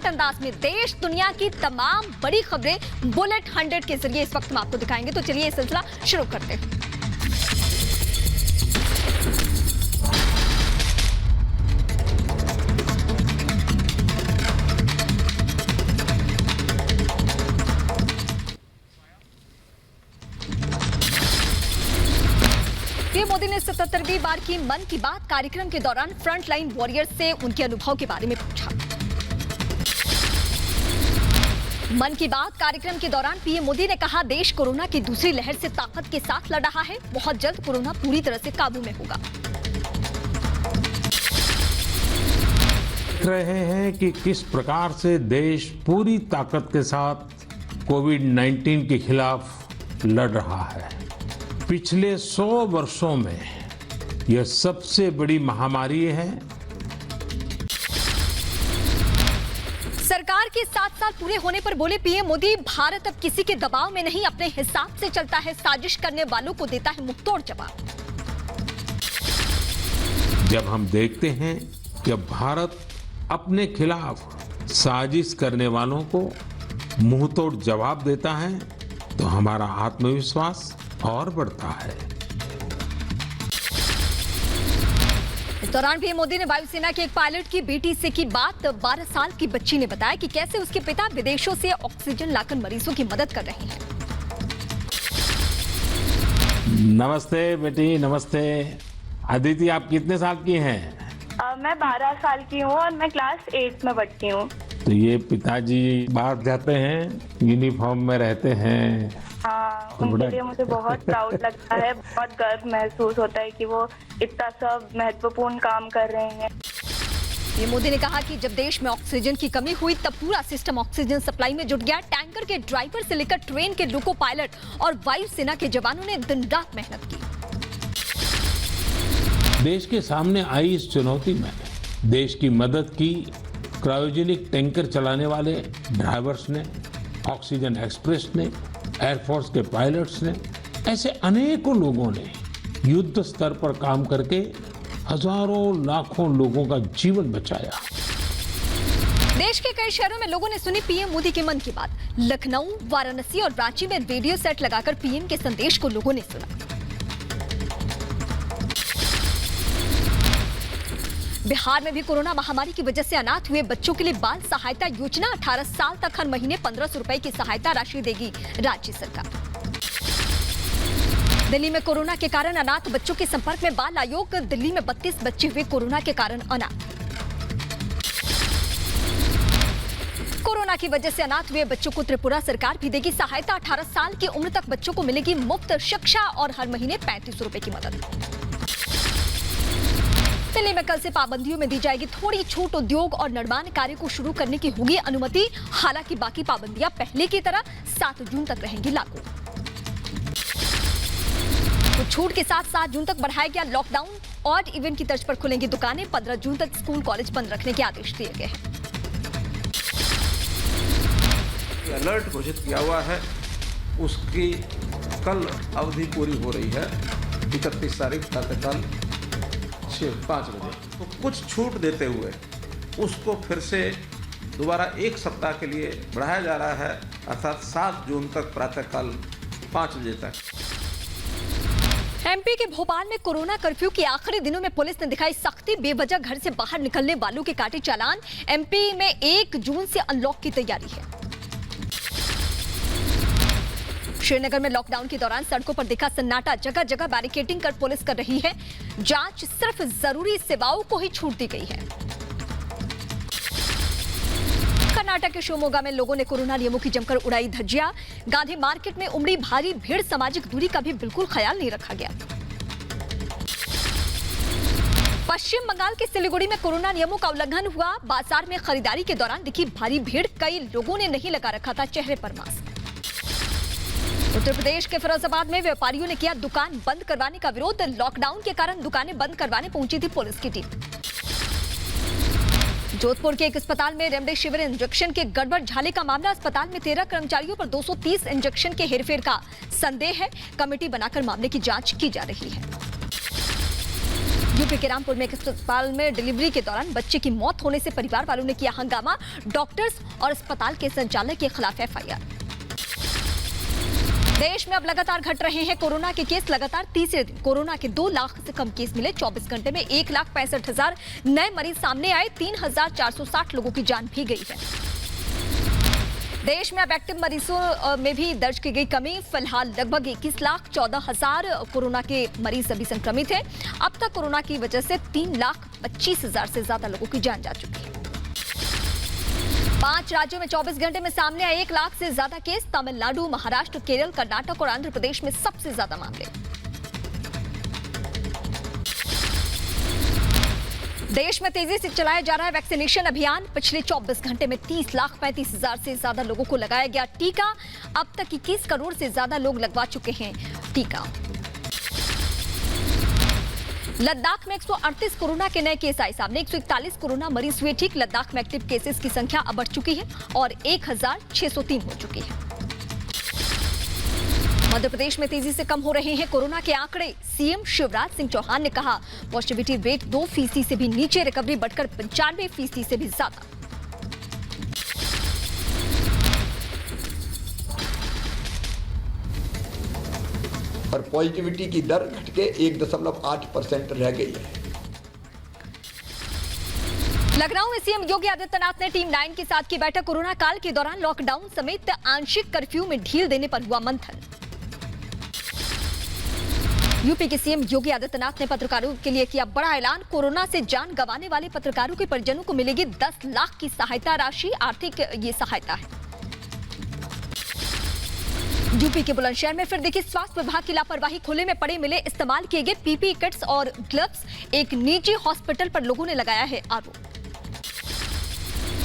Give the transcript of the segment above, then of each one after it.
छोटे अंदाज में देश दुनिया की तमाम बड़ी खबरें बुलेट 100 के जरिए इस वक्त हम आपको दिखाएंगे। तो चलिए ये सिलसिला शुरू करते हैं। पीएम मोदी ने 77वीं बार की मन की बात कार्यक्रम के दौरान फ्रंटलाइन वॉरियर्स से उनके अनुभव के बारे में पूछा। मन की बात कार्यक्रम के दौरान पीएम मोदी ने कहा, देश कोरोना की दूसरी लहर से ताकत के साथ लड़ रहा है। बहुत जल्द कोरोना पूरी तरह से काबू में होगा। देख रहे हैं कि किस प्रकार से देश पूरी ताकत के साथ कोविड-19 के खिलाफ लड़ रहा है। पिछले 100 वर्षों में यह सबसे बड़ी महामारी है। सरकार के 7 साल पूरे होने पर बोले पीएम मोदी, भारत अब किसी के दबाव में नहीं, अपने हिसाब से चलता है। साजिश करने वालों को देता है मुंहतोड़ जवाब। जब हम देखते हैं कि अब भारत अपने खिलाफ साजिश करने वालों को मुंहतोड़ जवाब देता है, तो हमारा आत्मविश्वास और बढ़ता है। इस दौरान पीएम मोदी ने वायुसेना के एक पायलट की बेटी से की बात। 12 साल की बच्ची ने बताया कि कैसे उसके पिता विदेशों से ऑक्सीजन लाकर मरीजों की मदद कर रहे हैं। नमस्ते बेटी, नमस्ते। अदिति, आप कितने साल की हैं? मैं 12 साल की हूँ और मैं क्लास 8 में पढ़ती हूँ। तो ये पिताजी बाहर जाते हैं, यूनिफॉर्म में रहते हैं। हाँ, उनके लिए मुझे बहुत प्राउड लगता है, बहुत गर्व महसूस होता है कि वो इतना सब महत्वपूर्ण काम कर रहे हैं। पीएम मोदी ने कहा कि जब देश में ऑक्सीजन की कमी हुई तब पूरा सिस्टम ऑक्सीजन सप्लाई में जुट गया। टैंकर के ड्राइवर से लेकर ट्रेन के लोको पायलट और वायुसेना के जवानों ने दिन रात मेहनत की। देश के सामने आई इस चुनौती में देश की मदद की क्रायोजेनिक टैंकर चलाने वाले ड्राइवर्स ने, ऑक्सीजन एक्सप्रेस ने, एयरफोर्स के पायलट्स ने, ऐसे अनेकों लोगों ने युद्ध स्तर पर काम करके हजारों लाखों लोगों का जीवन बचाया। देश के कई शहरों में लोगों ने सुनी पीएम मोदी के मन की बात। लखनऊ, वाराणसी और रांची में रेडियो सेट लगाकर पीएम के संदेश को लोगों ने सुना। बिहार में भी कोरोना महामारी की वजह से अनाथ हुए बच्चों के लिए बाल सहायता योजना 18 साल तक हर महीने 1500 रुपए की सहायता राशि देगी राज्य सरकार। दिल्ली में कोरोना के कारण अनाथ बच्चों के संपर्क में बाल आयोग। दिल्ली में 32 बच्चे हुए कोरोना के कारण अनाथ। कोरोना की वजह से अनाथ हुए बच्चों को त्रिपुरा सरकार भी देगी सहायता। 18 साल की उम्र तक बच्चों को मिलेगी मुफ्त शिक्षा और हर महीने 3500 रुपए की मदद। दिल्ली में कल से पाबंदियों में दी जाएगी थोड़ी छूट। उद्योग और निर्माण कार्य को शुरू करने की होगी अनुमति। हालांकि बाकी पाबंदियां पहले की तरह 7 जून तक रहेंगी लागू। तो छूट के साथ 7 जून तक बढ़ाया गया लॉकडाउन। ऑड इवेंट की तर्ज पर खुलेंगी दुकानें। 15 जून तक स्कूल कॉलेज बंद रखने के आदेश दिए गए हैं। अलर्ट घोषित किया हुआ है, उसकी कल अवधि पूरी हो रही है, 31 तारीख प्रातःकाल 5 बजे। तो कुछ छूट देते हुए उसको फिर से दोबारा 1 सप्ताह के लिए बढ़ाया जा रहा है, अर्थात 7 जून तक प्रातःकाल 5 बजे तक। एमपी के भोपाल में कोरोना कर्फ्यू के आखिरी दिनों में पुलिस ने दिखाई सख्ती। बेवजह घर से बाहर निकलने वालों के काटे चालान। एमपी में 1 जून से अनलॉक की तैयारी है। श्रीनगर में लॉकडाउन के दौरान सड़कों पर दिखा सन्नाटा। जगह जगह बैरिकेडिंग कर पुलिस कर रही है जांच। सिर्फ जरूरी सेवाओं को ही छूट दी गई है। कर्नाटक के शिवमोगा में लोगों ने कोरोना नियमों की जमकर उड़ाई धज्जियां। गांधी मार्केट में उमड़ी भारी भीड़। सामाजिक दूरी का भी बिल्कुल ख्याल नहीं रखा गया। पश्चिम बंगाल के सिलीगुड़ी में कोरोना नियमों का उल्लंघन हुआ। बाजार में खरीदारी के दौरान दिखी भारी भीड़। कई लोगों ने नहीं लगा रखा था चेहरे पर मास्क। उत्तर प्रदेश के फिरोजाबाद में व्यापारियों ने किया दुकान बंद करवाने का विरोध। लॉकडाउन के कारण दुकानें बंद करवाने पहुंची थी पुलिस की टीम। जोधपुर के एक अस्पताल में रेमडेसिविर इंजेक्शन के गड़बड़ झाले का मामला। अस्पताल में 13 कर्मचारियों पर 230 इंजेक्शन के हेरफेर का संदेह है। कमेटी बनाकर मामले की जांच की जा रही है। यूपी के रामपुर में एक अस्पताल में डिलीवरी के दौरान बच्चे की मौत होने से परिवार वालों ने किया हंगामा। डॉक्टर्स और अस्पताल के संचालक के खिलाफ एफआईआर। देश में अब लगातार घट रहे हैं कोरोना के केस। लगातार तीसरे दिन कोरोना के 2 लाख से कम केस मिले। 24 घंटे में 1,65,000 नए मरीज सामने आए। 3,460 लोगों की जान भी गई है। देश में अब एक्टिव मरीजों में भी दर्ज की गई कमी। फिलहाल लगभग 21,14,000 कोरोना के मरीज अभी संक्रमित हैं। अब तक कोरोना की वजह से 3,25,000 से ज्यादा लोगों की जान जा चुकी है। 5 राज्यों में 24 घंटे में सामने आए 1 लाख से ज्यादा केस। तमिलनाडु, महाराष्ट्र, केरल, कर्नाटक और आंध्र प्रदेश में सबसे ज्यादा मामले। देश में तेजी से चलाया जा रहा है वैक्सीनेशन अभियान। पिछले 24 घंटे में 30,35,000 से ज्यादा लोगों को लगाया गया टीका। अब तक 21 करोड़ से ज्यादा लोग लगवा चुके हैं टीका। लद्दाख में 138 कोरोना के नए केस आए सामने। 141 कोरोना मरीज हुए ठीक। लद्दाख में एक्टिव केसेस की संख्या अब बढ़ चुकी है और 1,603 हो चुकी है। मध्य प्रदेश में तेजी से कम हो रहे हैं कोरोना के आंकड़े। सीएम शिवराज सिंह चौहान ने कहा पॉजिटिविटी रेट 2% से भी नीचे, रिकवरी बढ़कर 95% से भी ज्यादा। और पॉजिटिविटी की दर घटके 1.8% रह गई है। लखनऊ में सीएम योगी आदित्यनाथ ने टीम 9 के साथ की बैठक। कोरोना काल के दौरान लॉकडाउन समेत आंशिक कर्फ्यू में ढील देने पर हुआ मंथन। यूपी के सीएम योगी आदित्यनाथ ने पत्रकारों के लिए किया बड़ा ऐलान। कोरोना से जान गंवाने वाले पत्रकारों के परिजनों को मिलेगी 10 लाख की सहायता राशि। आर्थिक ये सहायता है। यूपी के बुलंदशहर में फिर देखिए स्वास्थ्य विभाग की लापरवाही। खुले में पड़े मिले इस्तेमाल किए गए पीपीई किट्स और ग्लव्स। एक निजी हॉस्पिटल पर लोगों ने लगाया है आरोप।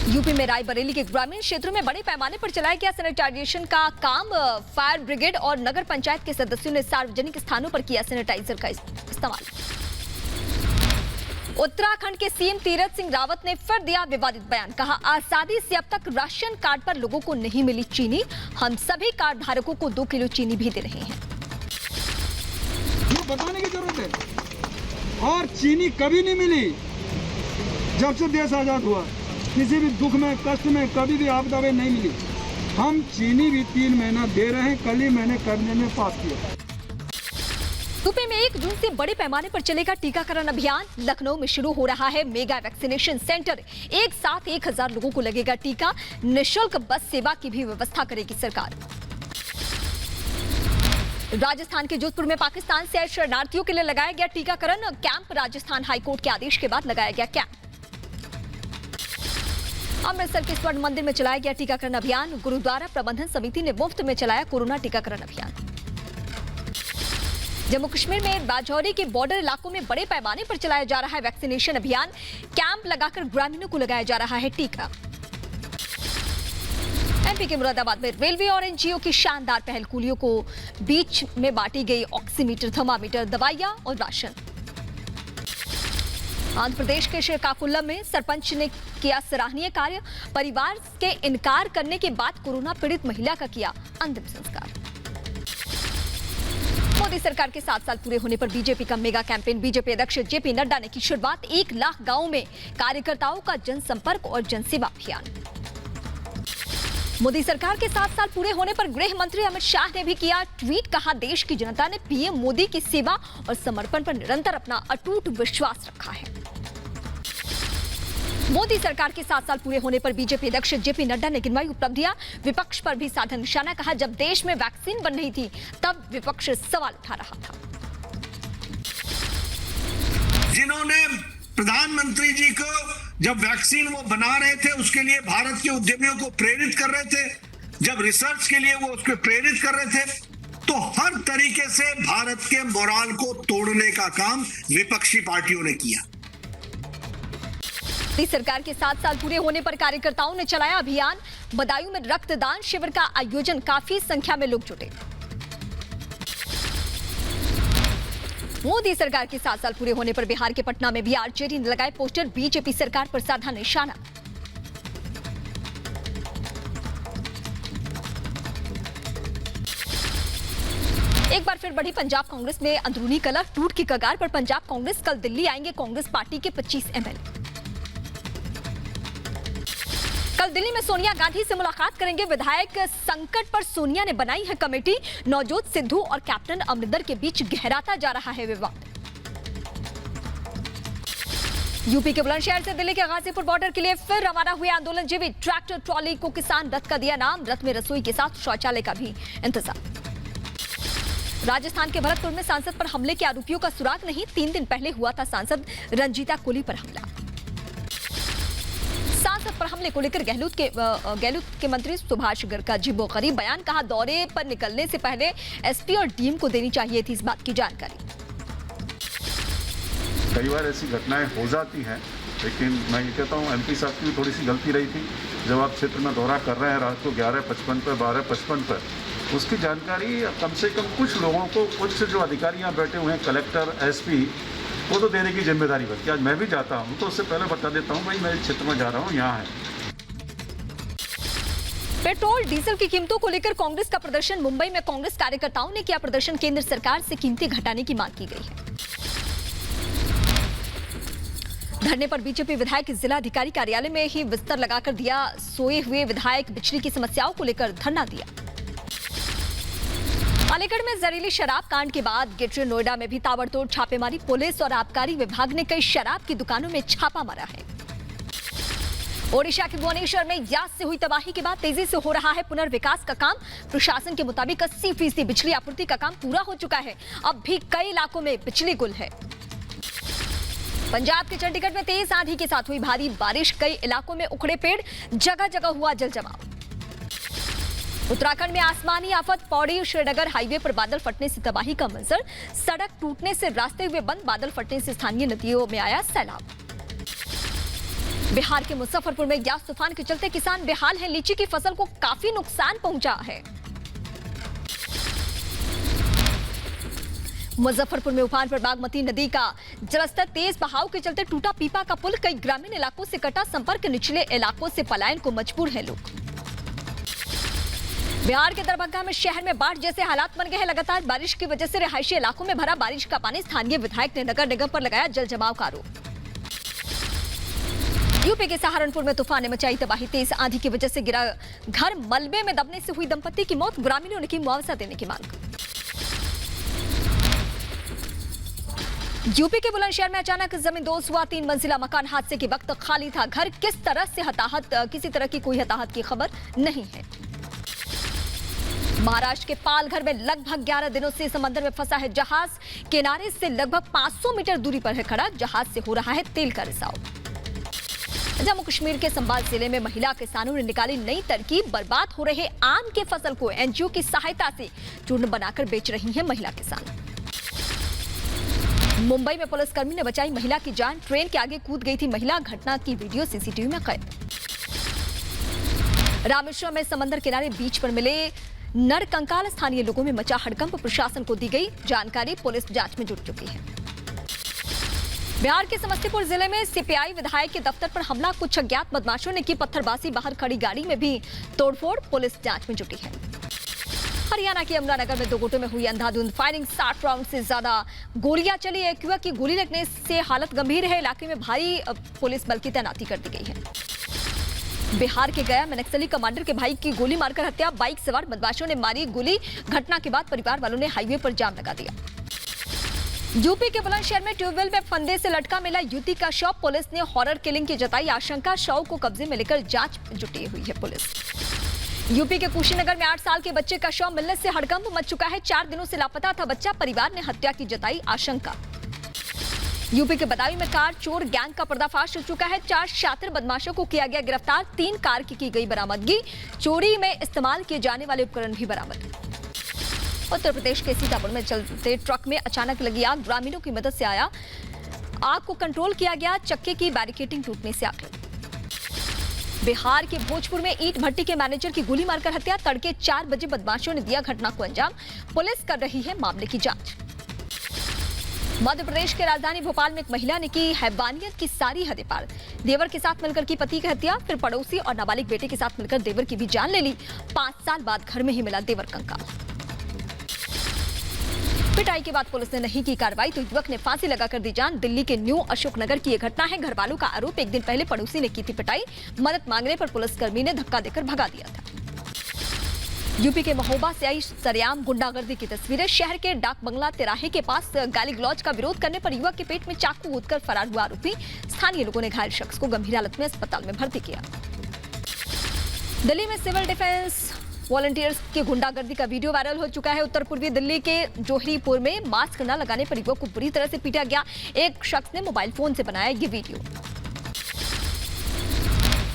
यूपी में रायबरेली के ग्रामीण क्षेत्रों में बड़े पैमाने पर चलाया गया सैनिटाइजेशन का काम। फायर ब्रिगेड और नगर पंचायत के सदस्यों ने सार्वजनिक स्थानों पर किया सैनिटाइजर का इस्तेमाल। उत्तराखंड के सीएम तीरथ सिंह रावत ने फिर दिया विवादित बयान। कहा आजादी से अब तक राशन कार्ड पर लोगों को नहीं मिली चीनी। हम सभी कार्ड धारकों को 2 किलो चीनी भी दे रहे हैं। बताने की जरूरत है। और चीनी कभी नहीं मिली जब से देश आजाद हुआ। किसी भी दुख में, कष्ट में, कभी भी आपदा में नहीं मिली। हम चीनी भी 3 महीना दे रहे हैं। कल ही मैंने कैबिनेट में पास किया। यूपी में 1 जून से बड़े पैमाने पर चलेगा टीकाकरण अभियान। लखनऊ में शुरू हो रहा है मेगा वैक्सीनेशन सेंटर। एक साथ 1,000 लोगों को लगेगा टीका। निःशुल्क बस सेवा की भी व्यवस्था करेगी सरकार। राजस्थान के जोधपुर में पाकिस्तान से आए शरणार्थियों के लिए लगाया गया टीकाकरण कैंप। राजस्थान हाईकोर्ट के आदेश के बाद लगाया गया कैंप। अमृतसर के स्वर्ण मंदिर में चलाया गया टीकाकरण अभियान। गुरुद्वारा प्रबंधन समिति ने मुफ्त में चलाया कोरोना टीकाकरण अभियान। जम्मू कश्मीर में राजौरी के बॉर्डर इलाकों में बड़े पैमाने पर चलाया जा रहा है वैक्सीनेशन अभियान। कैंप लगाकर ग्रामीणों को लगाया जा रहा है टीका। एमपी के मुरादाबाद में रेलवे और एनजीओ की शानदार पहल। कुलियों को बीच में बांटी गई ऑक्सीमीटर, थर्मामीटर, दवाइयां और राशन। आंध्र प्रदेश के श्रीकाकुलम में सरपंच ने किया सराहनीय कार्य। परिवार के इनकार करने के बाद कोरोना पीड़ित महिला का किया अंतिम संस्कार। मोदी सरकार के 7 साल पूरे होने पर बीजेपी का मेगा कैंपेन। बीजेपी अध्यक्ष जेपी नड्डा ने की शुरुआत। 1 लाख गांवों में कार्यकर्ताओं का जनसंपर्क और जनसेवा अभियान। मोदी सरकार के 7 साल पूरे होने पर गृह मंत्री अमित शाह ने भी किया ट्वीट। कहा देश की जनता ने पीएम मोदी की सेवा और समर्पण पर निरंतर अपना अटूट विश्वास रखा है। मोदी सरकार के 7 साल पूरे होने पर बीजेपी अध्यक्ष जेपी नड्डा ने गिनवाई उपलब्धियां। विपक्ष पर भी साधा निशाना। कहा जब देश में वैक्सीन बन रही थी तब विपक्ष सवाल उठा रहा था। जिन्होंने प्रधानमंत्री जी को जब वैक्सीन वो बना रहे थे उसके लिए भारत के उद्यमियों को प्रेरित कर रहे थे, जब रिसर्च के लिए वो उसको प्रेरित कर रहे थे, तो हर तरीके से भारत के मोराल को तोड़ने का काम विपक्षी पार्टियों ने किया। सरकार के 7 साल पूरे होने पर कार्यकर्ताओं ने चलाया अभियान। बदायूं में रक्तदान शिविर का आयोजन। काफी संख्या में लोग जुटे। मोदी सरकार के 7 साल पूरे होने पर बिहार के पटना में भी आरजेडी ने लगाए पोस्टर। बीजेपी सरकार पर साधा निशाना। एक बार फिर बढ़ी पंजाब कांग्रेस में अंदरूनी कलह। टूट की कगार पर पंजाब कांग्रेस। कल दिल्ली आएंगे कांग्रेस पार्टी के 25 एमएलए। कल दिल्ली में सोनिया गांधी से मुलाकात करेंगे विधायक। संकट पर सोनिया ने बनाई है कमेटी। नवजोत सिद्धू और कैप्टन अमरिंदर के बीच गहराता जा रहा है विवाद। यूपी के बुलंदशहर से दिल्ली के गाजीपुर बॉर्डर के लिए फिर रवाना हुए आंदोलनजीवी। ट्रैक्टर ट्रॉली को किसान रथ का दिया नाम। रथ में रसोई के साथ शौचालय का भी इंतजाम। राजस्थान के भरतपुर में सांसद पर हमले के आरोपियों का सुराग नहीं। 3 दिन पहले हुआ था सांसद रंजीता कोली पर हमला। सांसद पर हमले को लेकर गहलोत के मंत्री सुभाष गर्ग का अजीबोगरीब बयान। कहा दौरे पर निकलने से पहले एसपी और डीएम को देनी चाहिए थी इस बात की जानकारी। कई बार ऐसी घटनाएं हो जाती हैं, लेकिन मैं ये कहता हूँ एमपी साहब की भी थोड़ी सी गलती रही थी। जब आप क्षेत्र में दौरा कर रहे हैं रात को 11:55 पर 12:55 पर, उसकी जानकारी कम से कम कुछ लोगों को, कुछ जो अधिकारी यहाँ बैठे हुए हैं, कलेक्टर, एसपी, वो तो देने की जिम्मेदारी बनती है। आज मैं भी जाता हूँ तो उससे पहले बता देता हूँ भाई मैं इस क्षेत्र में जा रहा हूँ, यहाँ है। पेट्रोल डीजल की कीमतों को लेकर कांग्रेस का प्रदर्शन। मुंबई में कांग्रेस कार्यकर्ताओं ने किया प्रदर्शन। केंद्र सरकार से कीमतें घटाने की मांग की गई है। धरने पर बीजेपी विधायक जिला अधिकारी कार्यालय में ही बिस्तर लगाकर दिया। सोए हुए विधायक बिजली की समस्याओं को लेकर धरना दिया। अलीगढ़ में जहरीली शराब कांड के बाद ग्रेटर नोएडा में भी ताबड़तोड़ छापेमारी। पुलिस और आबकारी विभाग ने कई शराब की दुकानों में छापा मारा है। ओडिशा के भुवनेश्वर में यास से हुई तबाही के बाद तेजी से हो रहा है पुनर्विकास का काम। प्रशासन के मुताबिक 80% बिजली आपूर्ति का काम पूरा हो चुका है। अब भी कई इलाकों में बिजली गुल है। पंजाब के चंडीगढ़ में तेज आंधी के साथ हुई भारी बारिश। कई इलाकों में उखड़े पेड़, जगह जगह हुआ जल जमाव। उत्तराखंड में आसमानी आफत। पौड़ी श्रीनगर हाईवे पर बादल फटने से तबाही का मंजर। सड़क टूटने से रास्ते हुए बंद। बादल फटने से स्थानीय नदियों में आया सैलाब। बिहार के मुजफ्फरपुर में यास तूफान के चलते किसान बेहाल हैं। लीची की फसल को काफी नुकसान पहुंचा है। मुजफ्फरपुर में उफान पर बागमती नदी का जलस्तर। तेज बहाव के चलते टूटा पीपा का पुल। कई ग्रामीण इलाकों से कटा संपर्क। निचले इलाकों से पलायन को मजबूर है लोग। बिहार के दरभंगा में शहर में बाढ़ जैसे हालात बन गए हैं। लगातार बारिश की वजह से रिहायशी इलाकों में भरा बारिश का पानी। स्थानीय विधायक ने नगर निगम पर लगाया जल जमाव का आरोप। यूपी के सहारनपुर में तूफान ने मचाई तबाही। तेज आंधी की वजह से गिरा घर। मलबे में दबने से हुई दंपति की मौत। ग्रामीणों ने की मुआवजा देने की मांग। यूपी के बुलंदशहर में अचानक जमींदोज हुआ। 3 मंजिला मकान हादसे के वक्त खाली था। घर किस तरह से किसी तरह की कोई हताहत की खबर नहीं है। महाराष्ट्र के पालघर में लगभग 11 दिनों से समंदर में फंसा है जहाज। किनारे से लगभग 500 मीटर दूरी पर है खड़ा। जहाज से हो रहा है तेल का रिसाव। जम्मू कश्मीर के संभाल जिले में महिला किसानों ने निकाली नई तरकीब। बर्बाद हो रहे आम के फसल को एनजीओ की सहायता से चूर्ण बनाकर बेच रही हैं महिला किसान। मुंबई में पुलिसकर्मी ने बचाई महिला की जान। ट्रेन के आगे कूद गई थी महिला। घटना की वीडियो सीसीटीवी में कैद। रामेश्वरम में समंदर किनारे बीच पर मिले नर कंकाल। स्थानीय लोगों में मचा हड़कंप। प्रशासन को दी गई जानकारी। पुलिस जांच में जुट चुकी है। बिहार के समस्तीपुर जिले में सीपीआई विधायक के दफ्तर पर हमला। कुछ अज्ञात बदमाशों ने की पत्थरबाजी। बाहर खड़ी गाड़ी में भी तोड़फोड़। पुलिस जांच में जुटी है। हरियाणा के यमुनानगर में 2 गुटों में हुई अंधाधुंध फायरिंग। 60 राउंड से ज्यादा गोलियां चली। एक्यूआ की गोली लगने से हालत गंभीर है। इलाके में भारी पुलिस बल की तैनाती कर दी गई है। बिहार के गया में नक्सली कमांडर के भाई की गोली मारकर हत्या। बाइक सवार बदमाशों ने मारी गोली। घटना के बाद परिवार वालों ने हाईवे पर जाम लगा दिया। यूपी के बुलंदशहर में ट्यूबवेल में फंदे से लटका मिला युवती का शव। पुलिस ने हॉरर किलिंग की जताई आशंका। शव को कब्जे में लेकर जांच जुटी हुई है पुलिस। यूपी के कुशीनगर में 8 साल के बच्चे का शव मिलने से हड़कंप मच चुका है। 4 दिनों से लापता था बच्चा। परिवार ने हत्या की जताई आशंका। यूपी के बदायूं में कार चोर गैंग का पर्दाफाश हो चुका है। 4 शातिर बदमाशों को किया गया गिरफ्तार। 3 कार की गई बरामदगी। चोरी में इस्तेमाल किए जाने वाले उपकरण भी बरामद। उत्तर प्रदेश के सीतापुर में चलते ट्रक में अचानक लगी आग। ग्रामीणों की मदद से आग को कंट्रोल किया गया। चक्के की बैरिकेडिंग टूटने से आग लगी। बिहार के भोजपुर में ईंट भट्टी के मैनेजर की गोली मारकर हत्या। तड़के 4 बजे बदमाशों ने दिया घटना को अंजाम। पुलिस कर रही है मामले की जांच। मध्य प्रदेश के राजधानी भोपाल में एक महिला ने की हैवानियत की सारी हदें पार। देवर के साथ मिलकर की पति की हत्या। फिर पड़ोसी और नाबालिग बेटे के साथ मिलकर देवर की भी जान ले ली। 5 साल बाद घर में ही मिला देवर कंकाल। पिटाई के बाद पुलिस ने नहीं की कार्रवाई तो युवक ने फांसी लगाकर दी जान। दिल्ली के न्यू अशोक नगर की यह घटना है। घर वालों का आरोप, एक दिन पहले पड़ोसी ने की थी पिटाई। मदद मांगने पर पुलिसकर्मी ने धक्का देकर भगा दिया था। यूपी के महोबा से आई सरेआम गुंडागर्दी की तस्वीरें। शहर के डाक बंगला तिराहे के पास गाली गलौज का विरोध करने पर युवक के पेट में चाकू कूदकर फरार हुआ आरोपी। स्थानीय लोगों ने घायल शख्स को गंभीर हालत में अस्पताल में भर्ती किया। दिल्ली में सिविल डिफेंस वॉलंटियर्स की गुंडागर्दी का वीडियो वायरल हो चुका है। उत्तर पूर्वी दिल्ली के जोहरीपुर में मास्क न लगाने पर युवक को बुरी तरह से पीटा गया। एक शख्स ने मोबाइल फोन से बनाया ये वीडियो।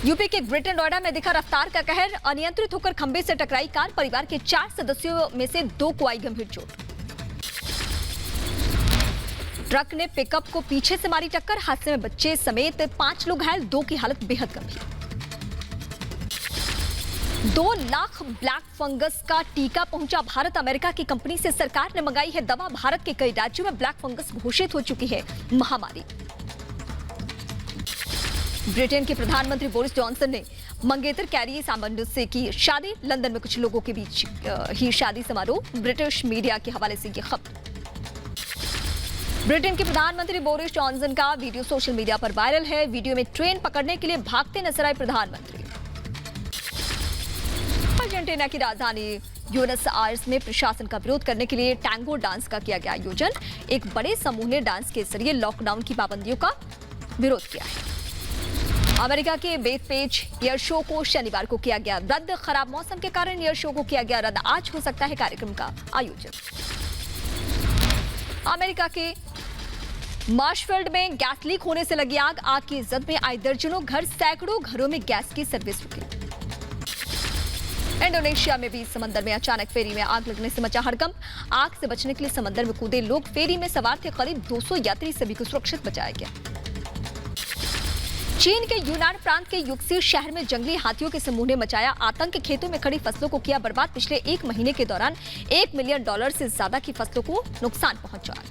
यूपी के ग्रेटर नोएडा में दिखा रफ्तार का कहर। अनियंत्रित होकर खंबे से टकराई कार। परिवार के 4 सदस्यों में से 2 को आई गंभीर चोट। ट्रक ने पिकअप को पीछे से मारी टक्कर। हादसे में बच्चे समेत 5 लोग घायल, 2 की हालत बेहद गंभीर। 2 लाख ब्लैक फंगस का टीका पहुंचा भारत। अमेरिका की कंपनी से सरकार ने मंगाई है दवा। भारत के कई राज्यों में ब्लैक फंगस घोषित हो चुकी है महामारी। ब्रिटेन के प्रधानमंत्री बोरिस जॉनसन ने मंगेतर कैरी सामंजस्य से की शादी। लंदन में कुछ लोगों के बीच ही शादी समारोह। ब्रिटिश मीडिया के हवाले से यह खबर। ब्रिटेन के प्रधानमंत्री बोरिस जॉनसन का वीडियो सोशल मीडिया पर वायरल है। वीडियो में ट्रेन पकड़ने के लिए भागते नजर आए प्रधानमंत्री। अर्जेंटीना की राजधानी ब्यूनस आयर्स में प्रशासन का विरोध करने के लिए टैंगो डांस का किया गया आयोजन। एक बड़े समूह ने डांस के जरिए लॉकडाउन की पाबंदियों का विरोध किया है। अमेरिका के बेथपेज एयर शो को शनिवार को किया गया रद्द। खराब मौसम के कारण एयर शो को किया गया रद्द। आज हो सकता है कार्यक्रम का आयोजन। अमेरिका के मार्शफील्ड में गैस लीक होने से लगी आग। आग की जद में आए दर्जनों घर। सैकड़ों घरों में गैस की सर्विस रुकी। इंडोनेशिया में भी समंदर में अचानक फेरी में आग लगने से मचा हड़कंप। आग से बचने के लिए समंदर में कूदे लोग। फेरी में सवार थे करीब 200 यात्री, सभी को सुरक्षित बचाया गया। चीन के यूनान प्रांत के युक्सी शहर में जंगली हाथियों के समूह ने मचाया आतंक। खेतों में खड़ी फसलों को किया बर्बाद। पिछले 1 महीने के दौरान $1 मिलियन से ज्यादा की फसलों को नुकसान पहुंचा।